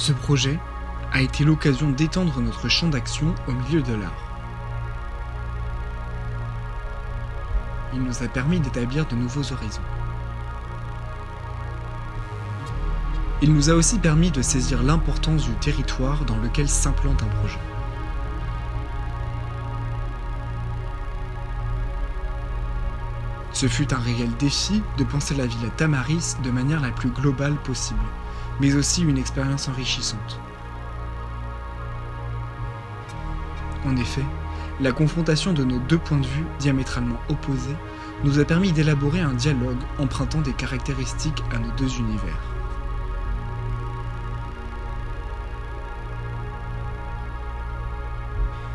Ce projet a été l'occasion d'étendre notre champ d'action au milieu de l'art. Il nous a permis d'établir de nouveaux horizons. Il nous a aussi permis de saisir l'importance du territoire dans lequel s'implante un projet. Ce fut un réel défi de penser la ville à Tamaris de manière la plus globale possible, mais aussi une expérience enrichissante. En effet, la confrontation de nos deux points de vue diamétralement opposés nous a permis d'élaborer un dialogue empruntant des caractéristiques à nos deux univers.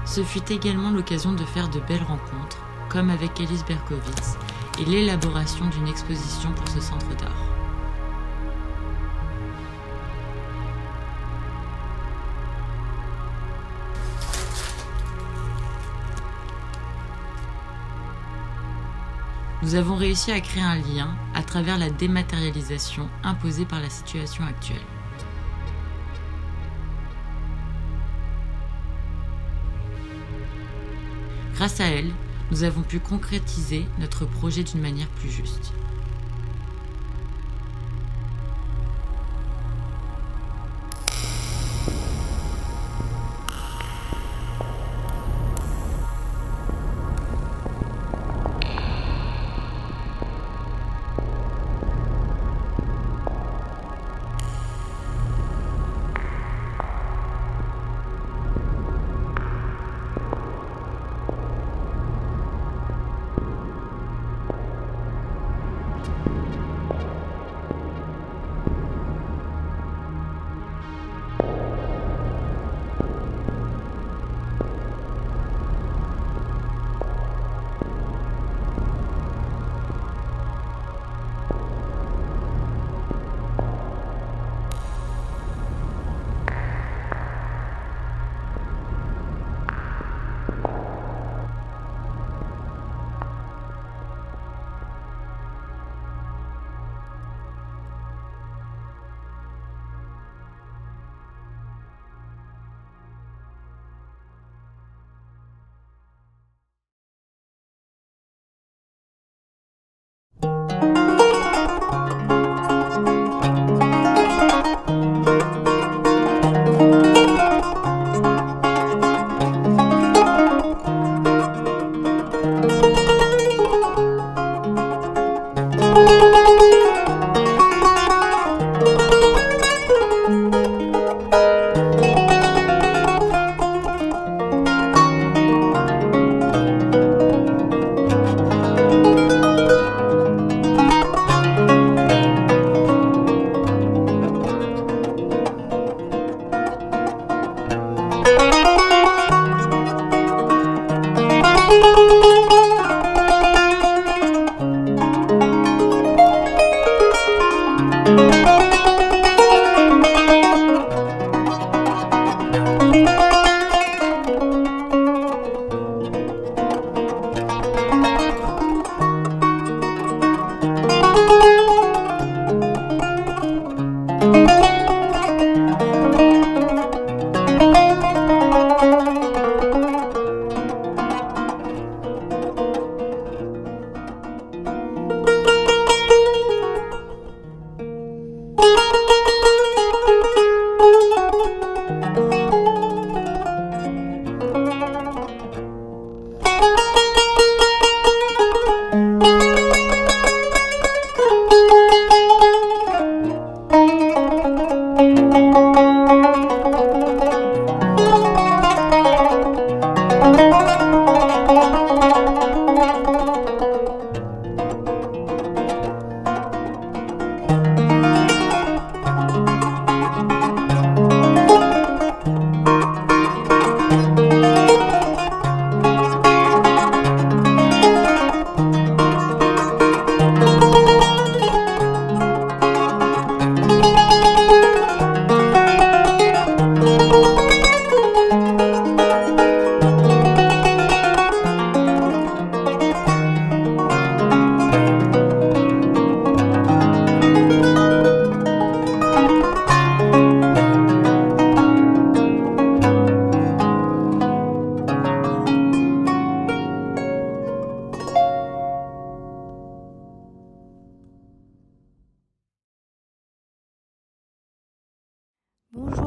Ce fut également l'occasion de faire de belles rencontres, comme avec Elise Berkowitz, et l'élaboration d'une exposition pour ce centre d'art. Nous avons réussi à créer un lien à travers la dématérialisation imposée par la situation actuelle. Grâce à elle, nous avons pu concrétiser notre projet d'une manière plus juste.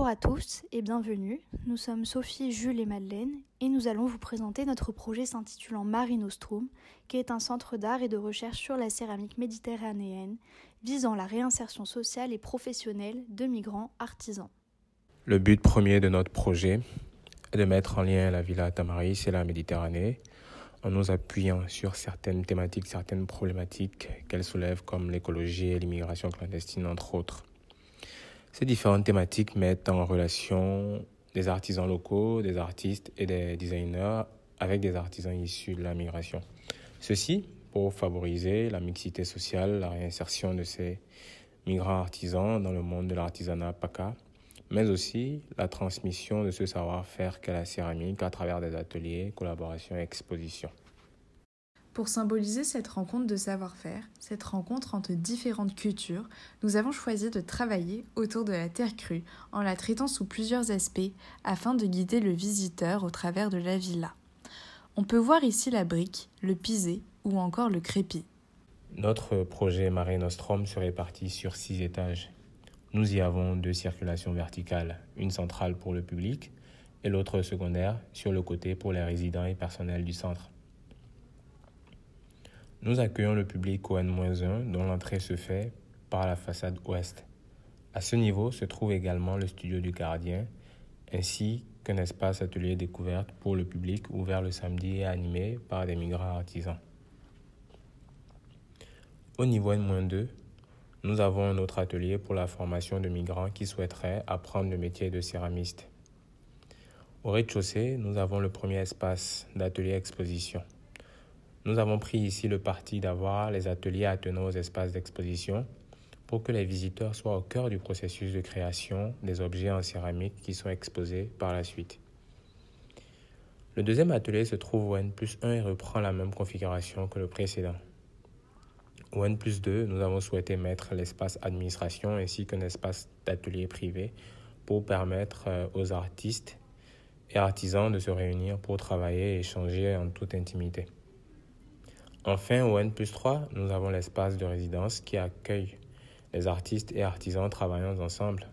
Bonjour à tous et bienvenue. Nous sommes Sophie, Jules et Madeleine et nous allons vous présenter notre projet s'intitulant Mare Nostrum, qui est un centre d'art et de recherche sur la céramique méditerranéenne visant la réinsertion sociale et professionnelle de migrants artisans. Le but premier de notre projet est de mettre en lien la Villa Tamaris et la Méditerranée en nous appuyant sur certaines thématiques, certaines problématiques qu'elle soulève comme l'écologie et l'immigration clandestine entre autres. Ces différentes thématiques mettent en relation des artisans locaux, des artistes et des designers avec des artisans issus de la migration. Ceci pour favoriser la mixité sociale, la réinsertion de ces migrants artisans dans le monde de l'artisanat PACA, mais aussi la transmission de ce savoir-faire qu'est la céramique à travers des ateliers, collaborations et expositions. Pour symboliser cette rencontre de savoir-faire, cette rencontre entre différentes cultures, nous avons choisi de travailler autour de la terre crue en la traitant sous plusieurs aspects afin de guider le visiteur au travers de la villa. On peut voir ici la brique, le pisé ou encore le crépi. Notre projet Mare Nostrum se répartit sur 6 étages. Nous y avons 2 circulations verticales, une centrale pour le public et l'autre secondaire sur le côté pour les résidents et personnels du centre. Nous accueillons le public au N-1 dont l'entrée se fait par la façade ouest. À ce niveau se trouve également le studio du gardien ainsi qu'un espace atelier découverte pour le public ouvert le samedi et animé par des migrants artisans. Au niveau N-2, nous avons un autre atelier pour la formation de migrants qui souhaiteraient apprendre le métier de céramiste. Au rez-de-chaussée, nous avons le premier espace d'atelier exposition. Nous avons pris ici le parti d'avoir les ateliers attenants aux espaces d'exposition pour que les visiteurs soient au cœur du processus de création des objets en céramique qui sont exposés par la suite. Le deuxième atelier se trouve au N+1 et reprend la même configuration que le précédent. Au N+2, nous avons souhaité mettre l'espace administration ainsi qu'un espace d'atelier privé pour permettre aux artistes et artisans de se réunir pour travailler et échanger en toute intimité. Enfin, au N+3, nous avons l'espace de résidence qui accueille les artistes et artisans travaillant ensemble.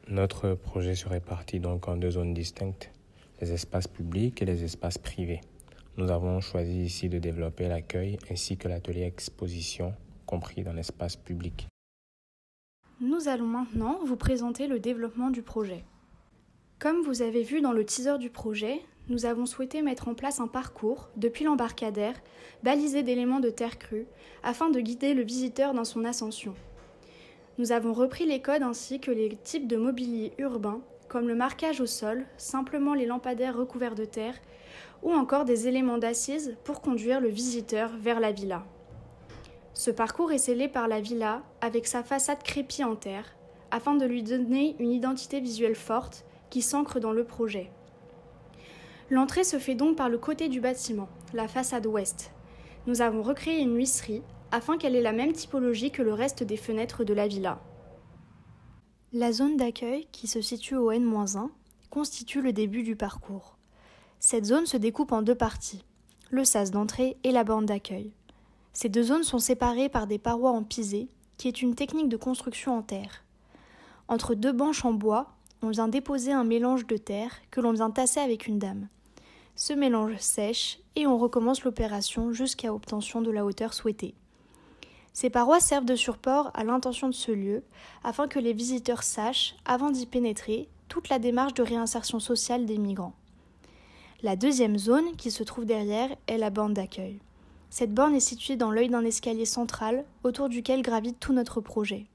Notre projet se répartit donc en 2 zones distinctes, les espaces publics et les espaces privés. Nous avons choisi ici de développer l'accueil ainsi que l'atelier exposition, compris dans l'espace public. Nous allons maintenant vous présenter le développement du projet. Comme vous avez vu dans le teaser du projet, nous avons souhaité mettre en place un parcours depuis l'embarcadère, balisé d'éléments de terre crue, afin de guider le visiteur dans son ascension. Nous avons repris les codes ainsi que les types de mobilier urbain, comme le marquage au sol, simplement les lampadaires recouverts de terre, ou encore des éléments d'assises pour conduire le visiteur vers la villa. Ce parcours est scellé par la villa avec sa façade crépie en terre, afin de lui donner une identité visuelle forte qui s'ancre dans le projet. L'entrée se fait donc par le côté du bâtiment, la façade ouest. Nous avons recréé une huisserie afin qu'elle ait la même typologie que le reste des fenêtres de la villa. La zone d'accueil, qui se situe au N-1, constitue le début du parcours. Cette zone se découpe en 2 parties, le sas d'entrée et la borne d'accueil. Ces 2 zones sont séparées par des parois en pisé, qui est une technique de construction en terre. Entre 2 banches en bois, on vient déposer un mélange de terre que l'on vient tasser avec une dame. Ce mélange sèche et on recommence l'opération jusqu'à obtention de la hauteur souhaitée. Ces parois servent de support à l'intention de ce lieu afin que les visiteurs sachent, avant d'y pénétrer, toute la démarche de réinsertion sociale des migrants. La deuxième zone, qui se trouve derrière, est la borne d'accueil. Cette borne est située dans l'œil d'un escalier central autour duquel gravite tout notre projet.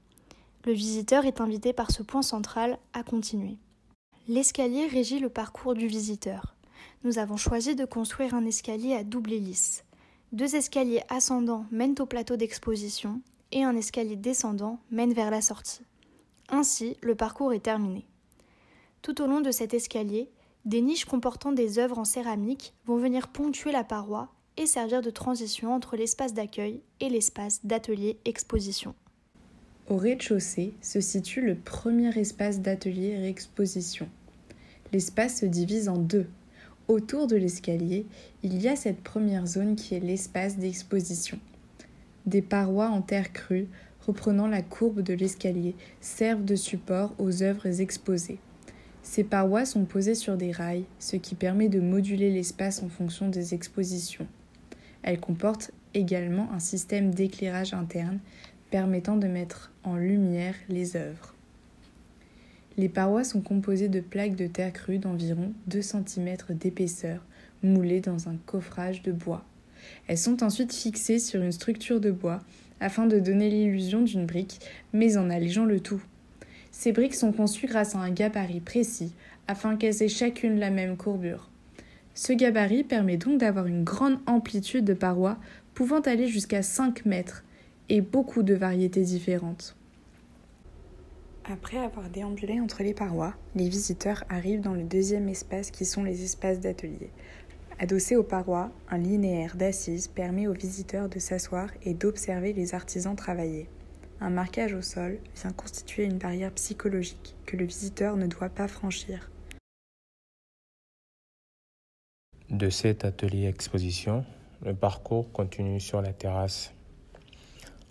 Le visiteur est invité par ce point central à continuer. L'escalier régit le parcours du visiteur. Nous avons choisi de construire un escalier à double hélice. 2 escaliers ascendants mènent au plateau d'exposition et un escalier descendant mène vers la sortie. Ainsi, le parcours est terminé. Tout au long de cet escalier, des niches comportant des œuvres en céramique vont venir ponctuer la paroi et servir de transition entre l'espace d'accueil et l'espace d'atelier-exposition. Au rez-de-chaussée se situe le premier espace d'atelier et exposition. L'espace se divise en 2. Autour de l'escalier, il y a cette première zone qui est l'espace d'exposition. Des parois en terre crue, reprenant la courbe de l'escalier, servent de support aux œuvres exposées. Ces parois sont posées sur des rails, ce qui permet de moduler l'espace en fonction des expositions. Elles comportent également un système d'éclairage interne permettant de mettre en lumière les œuvres. Les parois sont composées de plaques de terre crue d'environ 2 cm d'épaisseur, moulées dans un coffrage de bois. Elles sont ensuite fixées sur une structure de bois afin de donner l'illusion d'une brique, mais en allégeant le tout. Ces briques sont conçues grâce à un gabarit précis, afin qu'elles aient chacune la même courbure. Ce gabarit permet donc d'avoir une grande amplitude de parois, pouvant aller jusqu'à 5 mètres, et beaucoup de variétés différentes. Après avoir déambulé entre les parois, les visiteurs arrivent dans le deuxième espace qui sont les espaces d'atelier. Adossé aux parois, un linéaire d'assises permet aux visiteurs de s'asseoir et d'observer les artisans travailler. Un marquage au sol vient constituer une barrière psychologique que le visiteur ne doit pas franchir. De cet atelier exposition, le parcours continue sur la terrasse.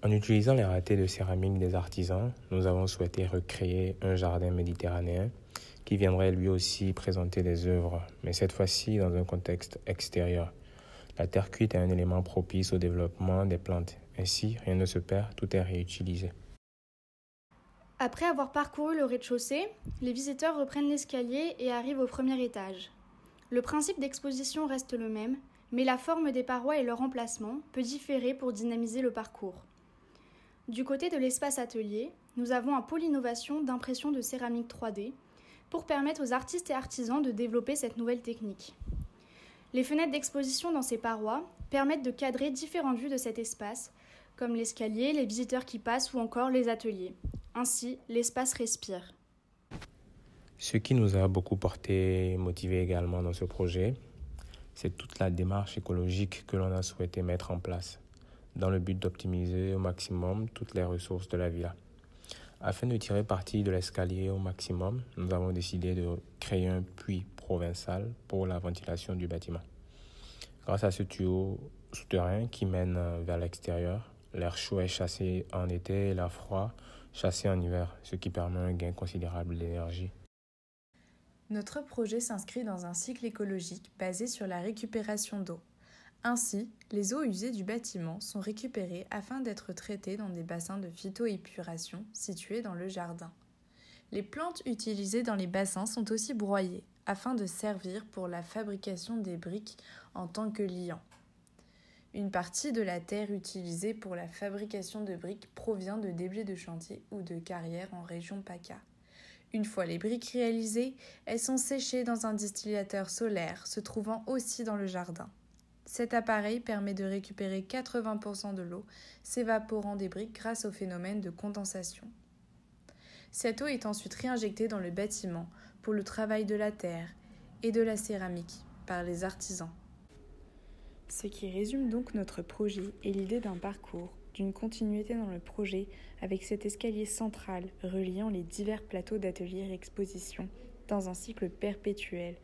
En utilisant les ratés de céramique des artisans, nous avons souhaité recréer un jardin méditerranéen qui viendrait lui aussi présenter des œuvres, mais cette fois-ci dans un contexte extérieur. La terre cuite est un élément propice au développement des plantes. Ainsi, rien ne se perd, tout est réutilisé. Après avoir parcouru le rez-de-chaussée, les visiteurs reprennent l'escalier et arrivent au premier étage. Le principe d'exposition reste le même, mais la forme des parois et leur emplacement peut différer pour dynamiser le parcours. Du côté de l'espace atelier, nous avons un pôle innovation d'impression de céramique 3D pour permettre aux artistes et artisans de développer cette nouvelle technique. Les fenêtres d'exposition dans ces parois permettent de cadrer différentes vues de cet espace, comme l'escalier, les visiteurs qui passent ou encore les ateliers. Ainsi, l'espace respire. Ce qui nous a beaucoup porté et motivé également dans ce projet, c'est toute la démarche écologique que l'on a souhaité mettre en place, dans le but d'optimiser au maximum toutes les ressources de la villa. Afin de tirer parti de l'escalier au maximum, nous avons décidé de créer un puits provincial pour la ventilation du bâtiment. Grâce à ce tuyau souterrain qui mène vers l'extérieur, l'air chaud est chassé en été et l'air froid chassé en hiver, ce qui permet un gain considérable d'énergie. Notre projet s'inscrit dans un cycle écologique basé sur la récupération d'eau. Ainsi, les eaux usées du bâtiment sont récupérées afin d'être traitées dans des bassins de phytoépuration situés dans le jardin. Les plantes utilisées dans les bassins sont aussi broyées afin de servir pour la fabrication des briques en tant que liant. Une partie de la terre utilisée pour la fabrication de briques provient de débris de chantier ou de carrières en région PACA. Une fois les briques réalisées, elles sont séchées dans un distillateur solaire se trouvant aussi dans le jardin. Cet appareil permet de récupérer 80% de l'eau s'évaporant des briques grâce au phénomène de condensation. Cette eau est ensuite réinjectée dans le bâtiment pour le travail de la terre et de la céramique par les artisans. Ce qui résume donc notre projet et l'idée d'un parcours, d'une continuité dans le projet avec cet escalier central reliant les divers plateaux d'ateliers et expositions dans un cycle perpétuel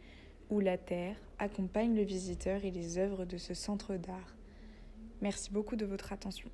où la terre accompagne le visiteur et les œuvres de ce centre d'art. Merci beaucoup de votre attention.